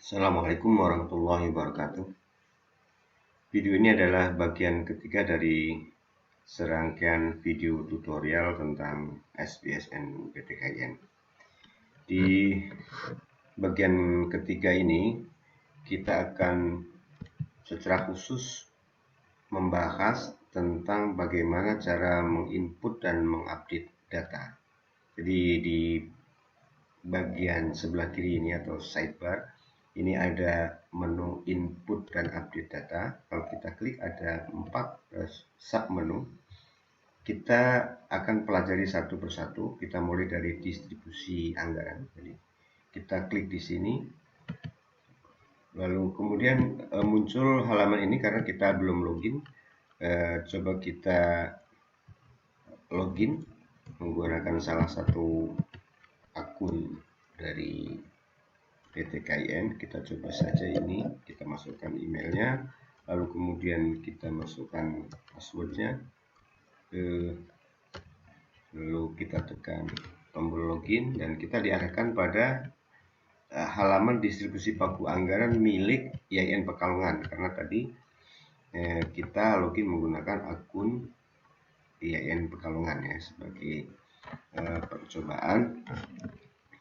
Assalamualaikum warahmatullahi wabarakatuh. Video ini adalah bagian ketiga dari serangkaian video tutorial tentang SPSN PTKIN. Di bagian ketiga ini kita akan secara khusus membahas tentang bagaimana cara menginput dan mengupdate data. Jadi di bagian sebelah kiri ini atau sidebar ini ada menu input dan update data. Kalau kita klik ada 4 sub menu. Kita akan pelajari satu persatu. Kita mulai dari distribusi anggaran. Jadi kita klik di sini. Lalu kemudian muncul halaman ini karena kita belum login. Coba kita login menggunakan salah satu akun dari PTKIN. Kita coba saja ini, kita masukkan emailnya, lalu kemudian kita masukkan passwordnya, lalu kita tekan tombol login dan kita diarahkan pada halaman distribusi pagu anggaran milik IAIN Pekalongan, karena tadi kita login menggunakan akun IAIN Pekalongan ya sebagai percobaan.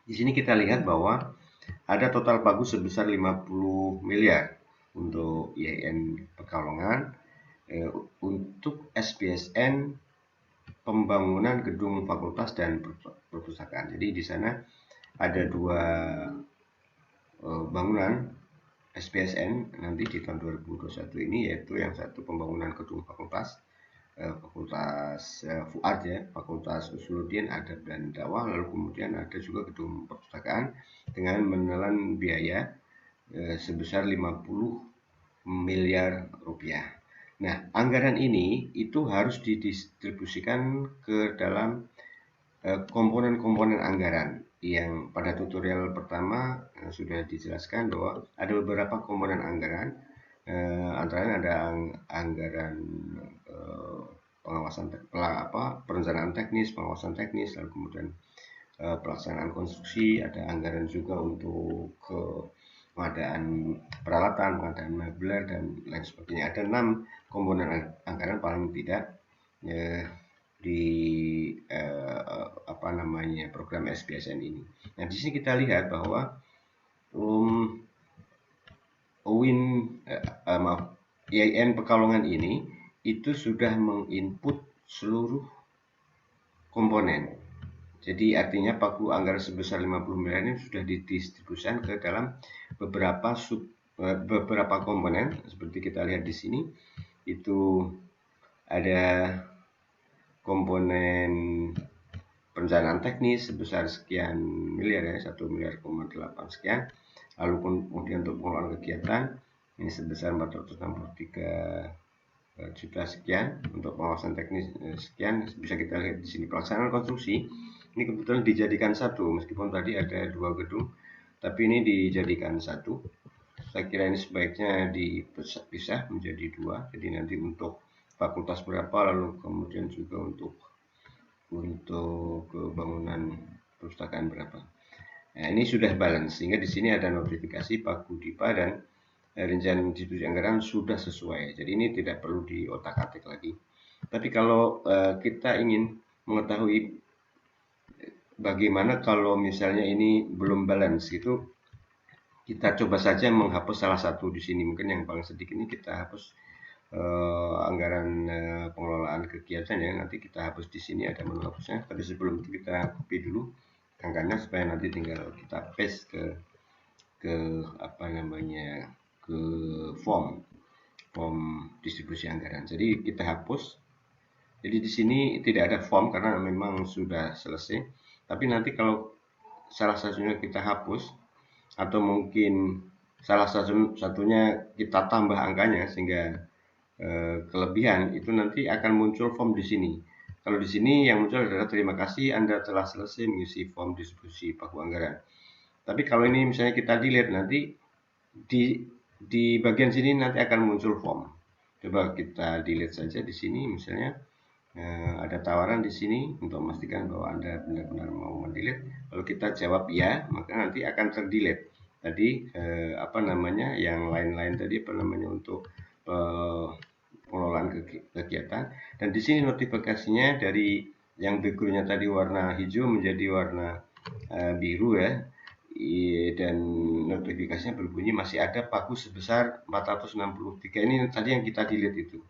Di sini kita lihat bahwa ada total pagu sebesar 50 miliar untuk IAIN Pekalongan untuk SPSN pembangunan gedung fakultas dan perpustakaan. Jadi di sana ada 2 bangunan SPSN nanti di tahun 2021 ini, yaitu yang satu pembangunan gedung fakultas Fuad ya, Fakultas Usuluddin Adab dan Dakwah, lalu kemudian ada juga gedung perpustakaan dengan menelan biaya sebesar 50 miliar rupiah. Nah, anggaran ini itu harus didistribusikan ke dalam komponen-komponen anggaran yang pada tutorial pertama sudah dijelaskan bahwa ada beberapa komponen anggaran. Antara lain ada anggaran pengawasan perencanaan teknis, pengawasan teknis, lalu kemudian pelaksanaan konstruksi, ada anggaran juga untuk pengadaan peralatan, pengadaan meubiler dan lain sebagainya. Ada 6 komponen anggaran paling tidak di program SPSN ini. Nah, di sini kita lihat bahwa IAIN Pekalongan ini itu sudah menginput seluruh komponen. Jadi artinya pagu anggaran sebesar 50 miliar ini sudah didistribusikan ke dalam beberapa komponen. Seperti kita lihat di sini itu ada komponen perencanaan teknis sebesar sekian miliar ya, 1,8 miliar sekian. Lalu kemudian untuk pengelolaan kegiatan ini sebesar 463 juta sekian, untuk pengawasan teknis sekian. Bisa kita lihat di sini pelaksanaan konstruksi ini kebetulan dijadikan satu, meskipun tadi ada 2 gedung tapi ini dijadikan satu. Saya kira ini sebaiknya dipisah menjadi 2, jadi nanti untuk fakultas berapa, lalu kemudian juga untuk bangunan perpustakaan berapa. Nah, ini sudah balance sehingga di sini ada notifikasi pagu dipa dan rencana distribusi anggaran sudah sesuai. Jadi ini tidak perlu diotak-atik lagi. Tapi kalau kita ingin mengetahui bagaimana kalau misalnya ini belum balance gitu, kita coba saja menghapus salah satu di sini. Mungkin yang paling sedikit ini kita hapus anggaran pengelolaan kegiatan ya. Nanti kita hapus di sini, ada menu hapusnya. Tapi sebelum itu kita copy dulu angkanya supaya nanti tinggal kita paste ke form distribusi anggaran. Jadi kita hapus. Jadi di sini tidak ada form karena memang sudah selesai. Tapi nanti kalau salah satunya kita hapus atau mungkin salah satunya kita tambah angkanya sehingga kelebihan, itu nanti akan muncul form di sini. Kalau di sini yang muncul adalah terima kasih Anda telah selesai mengisi form distribusi pagu anggaran. Tapi kalau ini misalnya kita delete, nanti di bagian sini nanti akan muncul form. Coba kita delete saja di sini misalnya. Ada tawaran di sini untuk memastikan bahwa Anda benar-benar mau mendelete. Kalau kita jawab ya, maka nanti akan terdelete. tadi yang lain-lain tadi untuk pengelolaan kegiatan. Dan di sini notifikasinya dari yang backgroundnya tadi warna hijau menjadi warna biru ya. Dan notifikasinya berbunyi masih ada pagu sebesar 463. Ini tadi yang kita delete itu,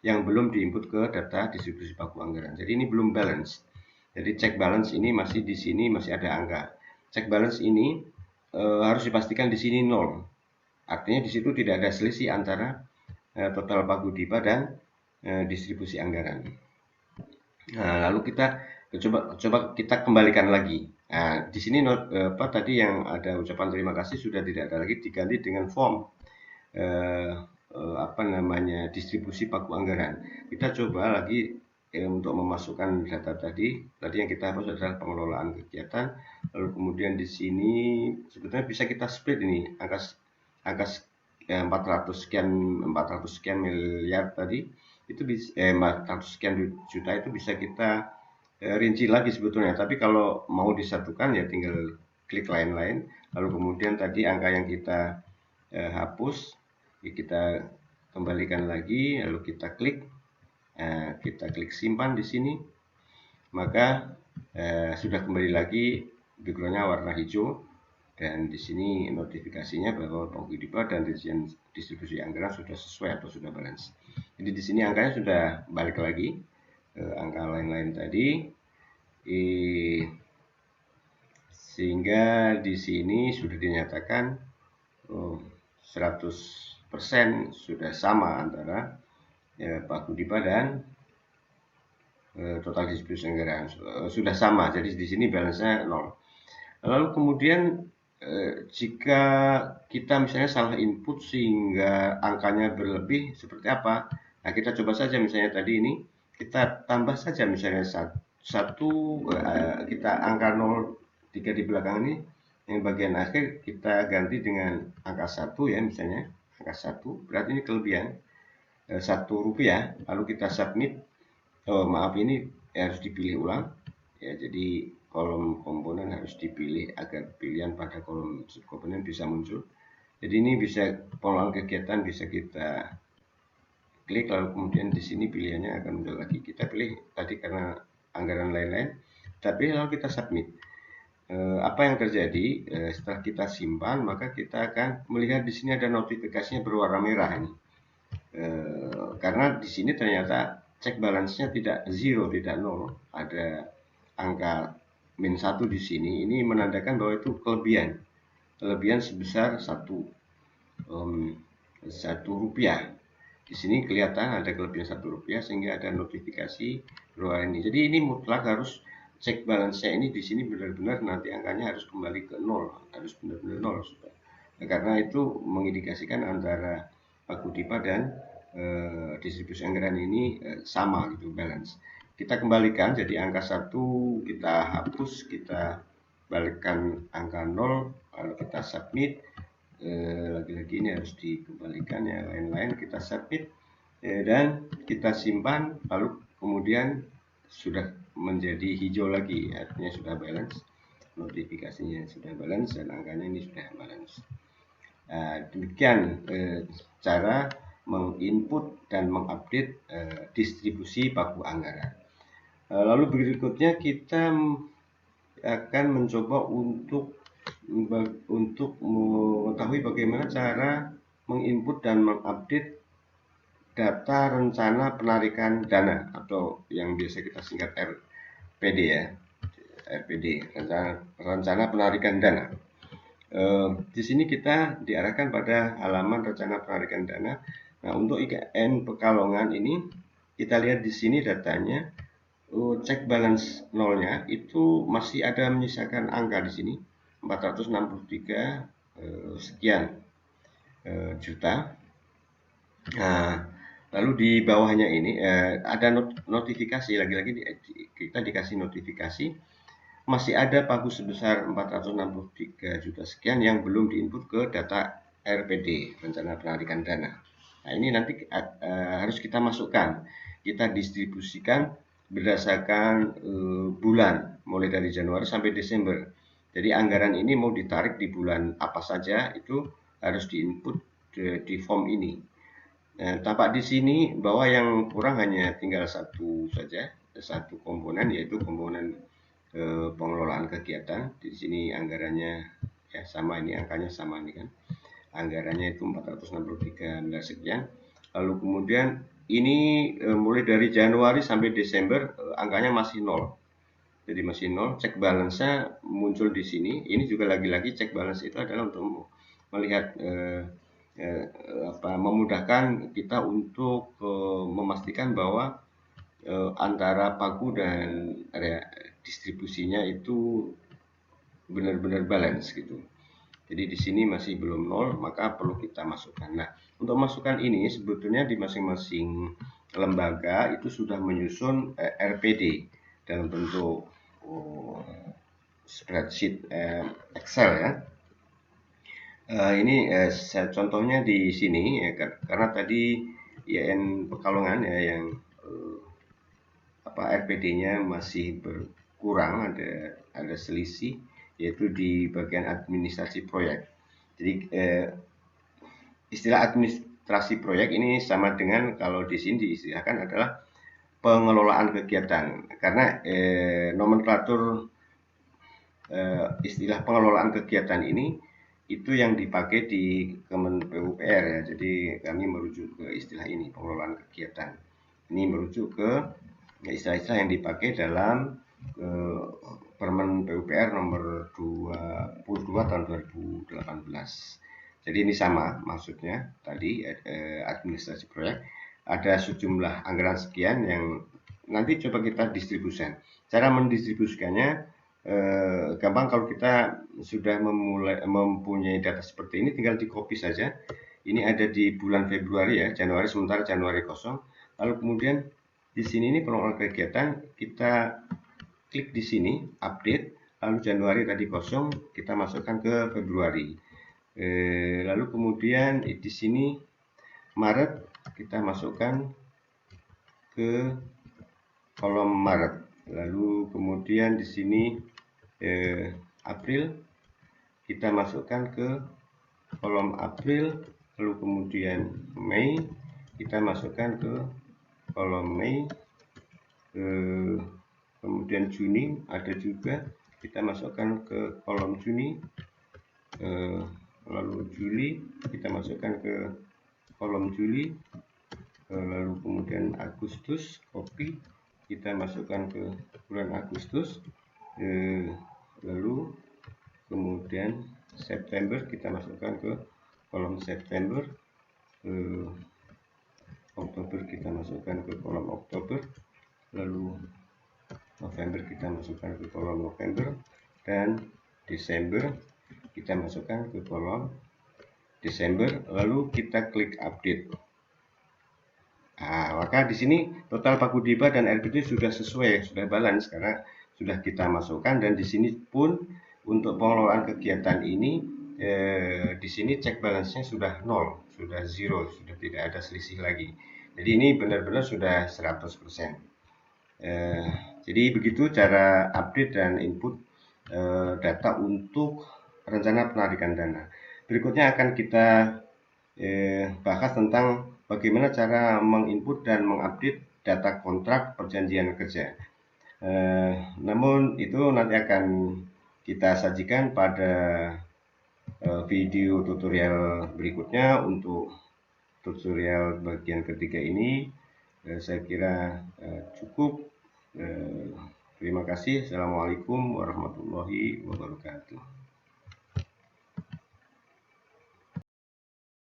yang belum diinput ke data distribusi pagu anggaran. Jadi ini belum balance. Jadi check balance ini masih di sini masih ada angka. Check balance ini harus dipastikan di sini 0. Artinya di situ tidak ada selisih antara total pagu dipa dan distribusi anggaran. Nah, lalu kita coba kita kembalikan lagi. Nah, di sini tadi yang ada ucapan terima kasih sudah tidak ada lagi, diganti dengan form distribusi pagu anggaran. Kita coba lagi untuk memasukkan data tadi yang kita hapus adalah pengelolaan kegiatan. Lalu kemudian di sini sebetulnya bisa kita split ini angka 400 sekian miliar tadi itu bisa 400 sekian juta itu bisa kita rinci lagi sebetulnya, tapi kalau mau disatukan ya tinggal klik lain-lain, lalu kemudian tadi angka yang kita hapus ya kita kembalikan lagi, lalu kita klik simpan di sini, maka sudah kembali lagi backgroundnya warna hijau. Dan di sini notifikasinya bahwa pagu dipa dan rincian distribusi anggaran sudah sesuai atau sudah balance. Jadi di sini angkanya sudah balik lagi angka lain-lain tadi, sehingga di sini sudah dinyatakan 100% sudah sama antara pagu dipa dan total distribusi anggaran sudah sama. Jadi di sini balance-nya 0. Lalu kemudian jika kita misalnya salah input sehingga angkanya berlebih, seperti apa? Nah, kita coba saja misalnya tadi ini kita tambah saja misalnya kita angka 03 di belakang ini yang bagian akhir kita ganti dengan angka 1 ya, misalnya angka 1 berarti ini kelebihan Rp1, lalu kita submit. Ini harus dipilih ulang ya, jadi kolom komponen harus dipilih agar pilihan pada kolom subkomponen bisa muncul. Jadi ini bisa pengelolaan kegiatan bisa kita klik, lalu kemudian di sini pilihannya akan muncul lagi. Kita pilih tadi karena anggaran lain-lain, tapi lalu kita submit. Apa yang terjadi setelah kita simpan, maka kita akan melihat di sini ada notifikasinya berwarna merah ini. Karena di sini ternyata check balance-nya tidak 0, tidak 0, ada angka -1 di sini. Ini menandakan bahwa itu kelebihan sebesar Rp1. Di sini kelihatan ada kelebihan Rp1 sehingga ada notifikasi berwarna ini. Jadi ini mutlak harus cek balance-nya ini di sini benar-benar nanti angkanya harus kembali ke 0, harus benar-benar 0. Nah, karena itu mengindikasikan antara pagu dipa dan distribusi anggaran ini sama gitu, balance. Kita kembalikan jadi angka 1, kita hapus, kita balikkan angka 0, lalu kita submit. Lagi-lagi ini harus dikembalikan ya, lain-lain kita submit dan kita simpan, lalu kemudian sudah menjadi hijau lagi, artinya sudah balance, notifikasinya sudah balance dan angkanya ini sudah balance. Demikian cara menginput dan mengupdate distribusi pagu anggaran. Lalu berikutnya kita akan mencoba untuk mengetahui bagaimana cara menginput dan mengupdate data rencana penarikan dana atau yang biasa kita singkat RPD ya, RPD, rencana penarikan dana. Di sini kita diarahkan pada halaman rencana penarikan dana. Nah, untuk IKN Pekalongan ini kita lihat di sini datanya, cek balance nolnya itu masih ada menyisakan angka di sini 463 sekian juta. Nah, lalu di bawahnya ini ada notifikasi, lagi-lagi kita dikasih notifikasi masih ada pagu sebesar 463 juta sekian yang belum diinput ke data RPD, rencana penarikan dana. Nah, ini nanti harus kita masukkan, kita distribusikan berdasarkan bulan mulai dari Januari sampai Desember. Jadi anggaran ini mau ditarik di bulan apa saja itu harus diinput di form ini. Nah, tampak di sini bahwa yang kurang hanya tinggal satu saja, satu komponen, yaitu komponen pengelolaan kegiatan. Di sini anggarannya ya sama, ini angkanya sama ini kan. Anggarannya itu 463 miliar sekian. Lalu kemudian ini mulai dari Januari sampai Desember angkanya masih nol. Jadi masih nol. Cek balance-nya muncul di sini. Ini juga lagi-lagi cek balance itu adalah untuk melihat memudahkan kita untuk memastikan bahwa antara pagu dan distribusinya itu benar-benar balance gitu. Jadi di sini masih belum nol, maka perlu kita masukkan. Nah, untuk masukkan ini sebetulnya di masing-masing lembaga itu sudah menyusun RPD dalam bentuk spreadsheet Excel ya. Ini contohnya di sini ya, karena tadi IAIN Pekalongan ya yang RPD-nya masih berkurang, ada selisih, yaitu di bagian administrasi proyek. Jadi istilah administrasi proyek ini sama dengan kalau di sini diistilahkan adalah pengelolaan kegiatan, karena nomenklatur istilah pengelolaan kegiatan ini itu yang dipakai di Kemen PUPR ya. Jadi kami merujuk ke istilah ini, pengelolaan kegiatan. Ini merujuk ke istilah-istilah yang dipakai dalam Permen PUPR nomor 22 tahun 2018. Jadi ini sama maksudnya tadi administrasi proyek ada sejumlah anggaran sekian yang nanti coba kita distribusikan. Cara mendistribusikannya gampang, kalau kita sudah mempunyai data seperti ini tinggal di copy saja. Ini ada di bulan Februari ya, Januari, sementara Januari kosong. Lalu kemudian di sini ini pengelolaan kegiatan, kita klik di sini update, lalu Januari tadi kosong, kita masukkan ke Februari. Lalu kemudian di sini Maret kita masukkan ke kolom Maret. Lalu kemudian di sini April kita masukkan ke kolom April. Lalu kemudian Mei kita masukkan ke kolom Mei. Kemudian Juni ada juga, kita masukkan ke kolom Juni. Lalu Juli kita masukkan ke kolom Juli. Lalu kemudian Agustus, copy, kita masukkan ke bulan Agustus. Lalu kemudian September kita masukkan ke kolom September. Oktober kita masukkan ke kolom Oktober. Lalu November kita masukkan ke kolom November, dan Desember kita masukkan ke kolom Desember. Lalu kita klik update. Nah, maka di sini total Pagudipa dan RPD sudah sesuai, sudah balance karena sudah kita masukkan, dan di sini pun untuk pengelolaan kegiatan ini di sini cek balance-nya sudah nol, sudah zero, sudah tidak ada selisih lagi. Jadi ini benar-benar sudah 100%. Jadi begitu cara update dan input data untuk rencana penarikan dana. Berikutnya akan kita bahas tentang bagaimana cara menginput dan mengupdate data kontrak perjanjian kerja. Namun itu nanti akan kita sajikan pada video tutorial berikutnya. Untuk tutorial bagian ketiga ini saya kira cukup. Terima kasih. Assalamualaikum warahmatullahi wabarakatuh.